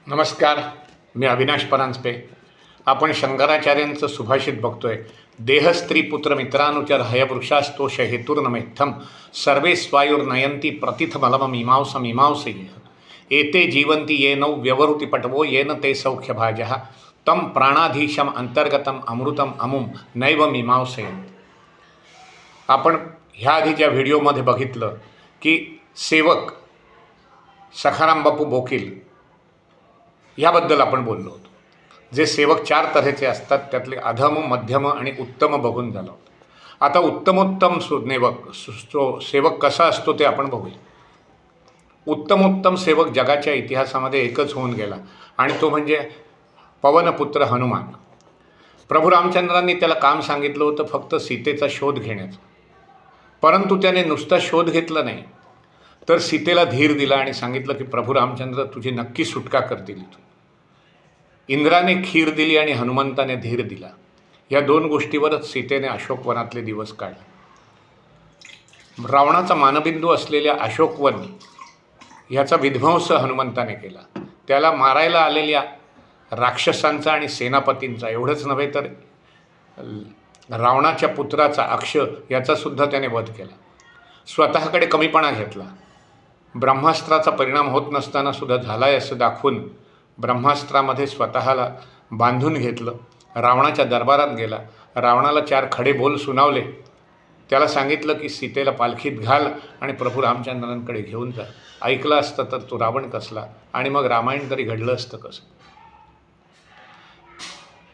नमस्कार, मी अविनाश परांजपे. आपण शंकराचार्यांचं सुभाषित बघतोय. देह स्त्री पुत्र मित्रानुचर हयवृषास्तोष हेतुर्नमेत्थम सर्वे स्वायुर्नयंती प्रतिथमलमीमांसमीमांसे एते जीवंती येनौ व्यवहृती पटवो येन ते सौख्यभाजः तम प्राणाधीशम अंतर्गतम अमृतम अमुम नैव मीमांसयेत. आपण ह्या आधीच्या व्हिडिओमध्ये बघितलं की सेवक सखाराम बापू बोकील याबद्दल आपण बोललो होतो. जे सेवक 4 तऱ्हेचे असतात त्यातले अधम, मध्यम आणि उत्तम बघून झालं होतं. आता उत्तमोत्तम सेवक कसा असतो ते आपण बघूया. उत्तमोत्तम सेवक जगाच्या इतिहासामध्ये एकच होऊन गेला आणि तो म्हणजे पवनपुत्र हनुमान. प्रभू रामचंद्रांनी त्याला काम सांगितलं होतं फक्त सीतेचा शोध घेण्याचं. परंतु त्याने नुसता शोध घेतला नाही, तर सीतेला धीर दिला आणि सांगितलं की प्रभू रामचंद्र तुझी नक्की सुटका करतील. इंद्राने खीर दिली आणि हनुमंताने धीर दिला. या 2 गोष्टीवरच सीतेने अशोकवनातले दिवस काढले. रावणाचा मानबिंदू असलेल्या अशोकवन ह्याचा विध्वंस हनुमंताने केला. त्याला मारायला आलेल्या राक्षसांचा आणि सेनापतींचा एवढंच नव्हे तर रावणाच्या पुत्राचा अक्ष याचासुद्धा त्याने वध केला. स्वतःकडे कमीपणा घेतला. ब्रह्मास्त्राचा परिणाम होत नसताना सुद्धा झालाय असं दाखवून ब्रह्मास्त्रामध्ये स्वतःला बांधून घेतलं. रावणाच्या दरबारात गेला. रावणाला 4 खडे बोल सुनावले. त्याला सांगितलं की सीतेला पालखीत घाल आणि प्रभू रामचंद्रांकडे घेऊन जा. ऐकलं असतं तर तो रावण कसला आणि मग रामायण तरी घडलं असतं कसं.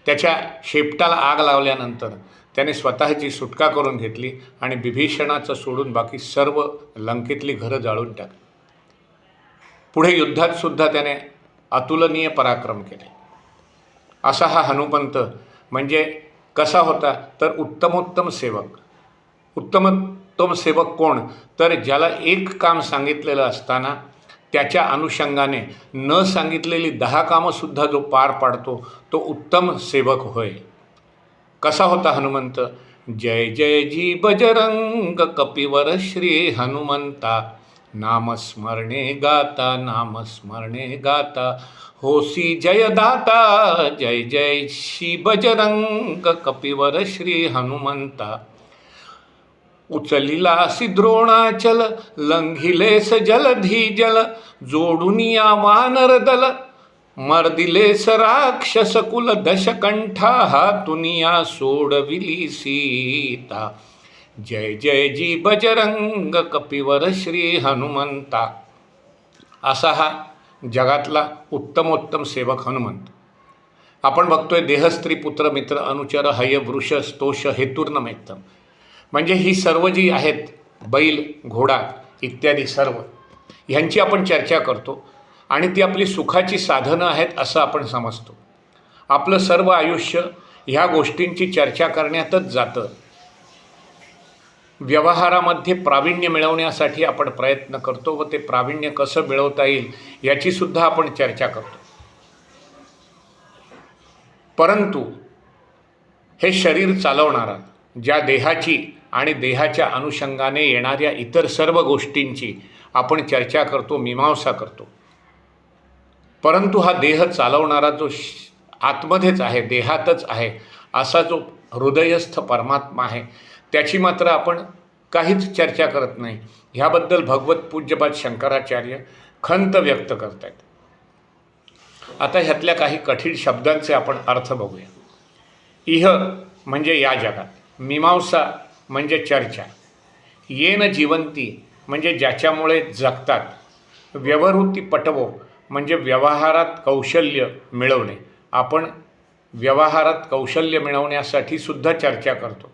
त्याच्या शेपटाला आग लावल्यानंतर त्याने स्वतःची सुटका करून घेतली आणि विभीषणाचं सोडून बाकी सर्व लंकेतली घरं जाळून टाकली. पुढे युद्धात सुद्धा त्याने अतुलनीय पराक्रम केले. असा हा हनुमंत म्हणजे कसा होता तर उत्तमोत्तम सेवक. उत्तमोत्तम सेवक कोण तर ज्याला एक काम सांगितलेलं असताना त्याच्या अनुषंगाने न सांगितलेली 10 कामंसुद्धा जो पार पाडतो तो उत्तम सेवक होय. कसा होता हनुमंत. जय जय जी बजरंग कपिवर श्री हनुमंता नामस्मरणे गाता होसी जयदाता. जय जय श्री बजरंग कपिवर श्री हनुमंता. उचलिलासी द्रोणाचल लंघिलेस जलधी जल जोडुनिया वानर दल मर्दिलेस राक्षस कुल दशकंठा हातुनिया सोडविली सीता. जय जय जी बजरंग कपिवर श्री हनुमंता. असा हा जगातला उत्तमोत्तम सेवक हनुमंत. आपण बघतोय देह स्त्री पुत्र मित्र अनुचर हय वृष स्तोष हेतुर्नमेत्तम. म्हणजे ही सर्व जी आहेत बैल, घोडा इत्यादी सर्व ह्यांची आपण चर्चा करतो आणि ती आपली सुखाची साधनं आहेत असं आपण समजतो. आपलं सर्व आयुष्य ह्या गोष्टींची चर्चा करण्यातच जातं. व्यवहारामध्ये प्रावीण्य मिळवण्यासाठी आपण प्रयत्न करतो व ते प्रावीण्य कसं मिळवता येईल याचीसुद्धा आपण चर्चा करतो. परंतु हे शरीर चालवणारा ज्या देहाची आणि देहाच्या अनुषंगाने येणाऱ्या इतर सर्व गोष्टींची आपण चर्चा करतो, मीमांसा करतो. परंतु हा देह चालवणारा जो आतमध्येच आहे, देहातच आहे, असा जो हृदयस्थ परमात्मा आहे त्याची मात्र आपण काहीच चर्चा करत नाही. ह्याबद्दल भगवत पूज्यपाद शंकराचार्य खंत व्यक्त करत आहेत. आता ह्यातल्या काही कठीण शब्दांचे आपण अर्थ बघूया. इह म्हणजे या जगात, मीमांसा म्हणजे चर्चा, येन जीवंती म्हणजे ज्याच्यामुळे जगतात, व्यवहृती पटवो म्हणजे व्यवहारात कौशल्य मिळवणे. आपण व्यवहारात कौशल्य मिळवण्यासाठी सुद्धा चर्चा करतो.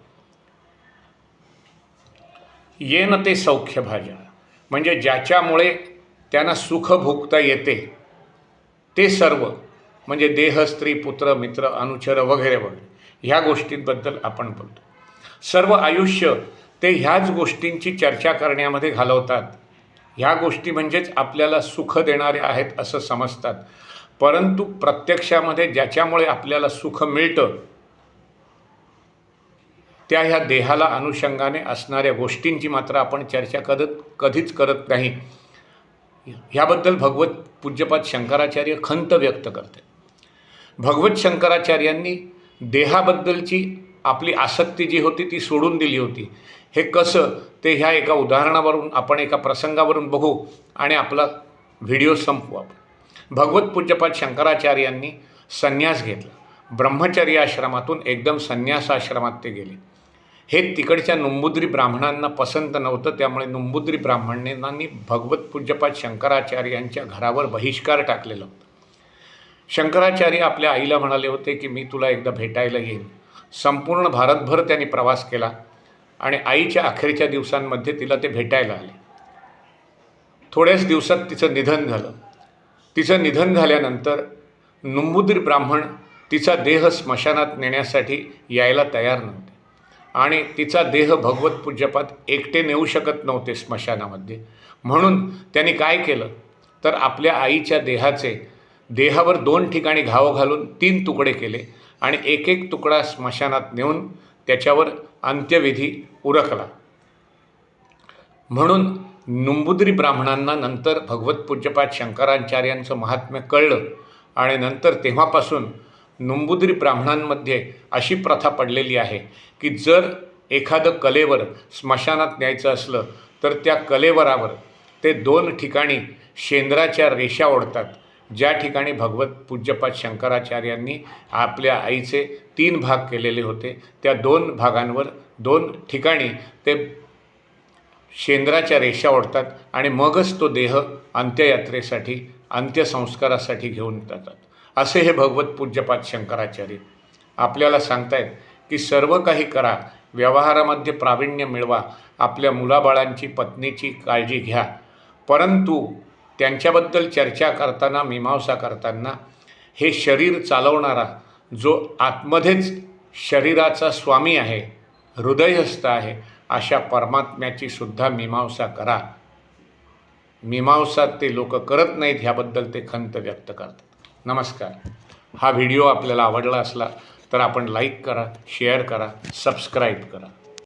येन ते सौख्यभाजा म्हणजे ज्याच्यामुळे त्यांना सुख भोगता येते ते सर्व म्हणजे देह स्त्री पुत्र मित्र अनुचर वगैरे वगैरे ह्या गोष्टींबद्दल आपण बोलतो. सर्व आयुष्य ते ह्याच गोष्टींची चर्चा करण्यामध्ये घालवतात. ह्या गोष्टी म्हणजेच आपल्याला सुख देणाऱ्या आहेत असं समजतात. परंतु प्रत्यक्षामध्ये ज्याच्यामुळे आपल्याला सुख मिळतं त्या ह्या देहाला अनुषंगाने असणाऱ्या गोष्टींची मात्र आपण चर्चा कधीच करत नाही. ह्याबद्दल भगवत पूज्यपाद शंकराचार्य खंत व्यक्त करते. भगवत शंकराचार्यांनी देहाबद्दलची आपली आसक्ती जी होती ती सोडून दिली होती. हे कसं ते ह्या एका उदाहरणावरून आपण एका प्रसंगावरून बघू आणि आपला व्हिडिओ संपवू. भगवत पूज्यपाद शंकराचार्यांनी संन्यास घेतला. ब्रह्मचर्य आश्रमातून एकदम संन्यासाश्रमात ते गेले. हे तिकडच्या नुंबुद्री ब्राह्मणांना पसंत नव्हतं. त्यामुळे नुंबुद्री ब्राह्मणांनी भगवत पूज्यपाद शंकराचार्यांच्या घरावर बहिष्कार टाकलेला होता. शंकराचार्य आपल्या आईला म्हणाले होते की मी तुला एकदा भेटायला येईन. संपूर्ण भारतभर त्यांनी प्रवास केला आणि आईच्या अखेरच्या दिवसांमध्ये तिला ते भेटायला आले. थोड्याच दिवसात तिचं निधन झालं. तिचं निधन झाल्यानंतर नुंबुद्री ब्राह्मण तिचा देह स्मशानात नेण्यासाठी यायला तयार नव्हते आणि तिचा देह भगवत पूज्यपाद एकटे नेऊ शकत नव्हते स्मशानामध्ये. म्हणून त्यांनी काय केलं तर आपल्या आईच्या देहावर 2 ठिकाणी घाव घालून 3 तुकडे केले आणि एक एक तुकडा स्मशानात नेऊन त्याच्यावर अंत्यविधी उरकला. म्हणून नुंबुद्री ब्राह्मणांना नंतर भगवत पूज्यपाद शंकराचार्यांचं महात्म्य कळलं आणि नंतर तेव्हापासून नुंबुद्री ब्राह्मणांमध्ये अशी प्रथा पडलेली आहे की जर एखादं कलेवर स्मशानात न्यायचं असलं तर त्या कलेवरावर ते 2 ठिकाणी शेंद्राच्या रेषा ओढतात. ज्या ठिकाणी भगवत पूज्यपाद शंकराचार्यांनी आपल्या आईचे 3 भाग केलेले होते त्या 2 भागांवर 2 ठिकाणी ते शेंद्राच्या रेषा ओढतात आणि मगच तो देह अंत्ययात्रेसाठी अंत्यसंस्कारासाठी घेऊन जातात. असे हे भगवत पूज्यपाद शंकराचार्य आपल्याला सांगतायत की सर्व काही करा, व्यवहारामध्ये प्रावीण्य मिळवा, आपल्या मुलाबाळांची पत्नीची काळजी घ्या, परंतु त्यांच्याबद्दल चर्चा करताना मीमांसा करताना हे शरीर चालवणारा जो आतमध्येच शरीराचा स्वामी आहे, हृदयस्थ आहे, अशा परमात्म्याची सुद्धा मीमांसा करा. मीमांसा ते लोक करत नाहीत, ह्याबद्दल ते खंत व्यक्त करतात. नमस्कार. हा व्हिडिओ आपल्याला आवडला असला तर आपण लाईक करा, शेअर करा, सबस्क्राईब करा.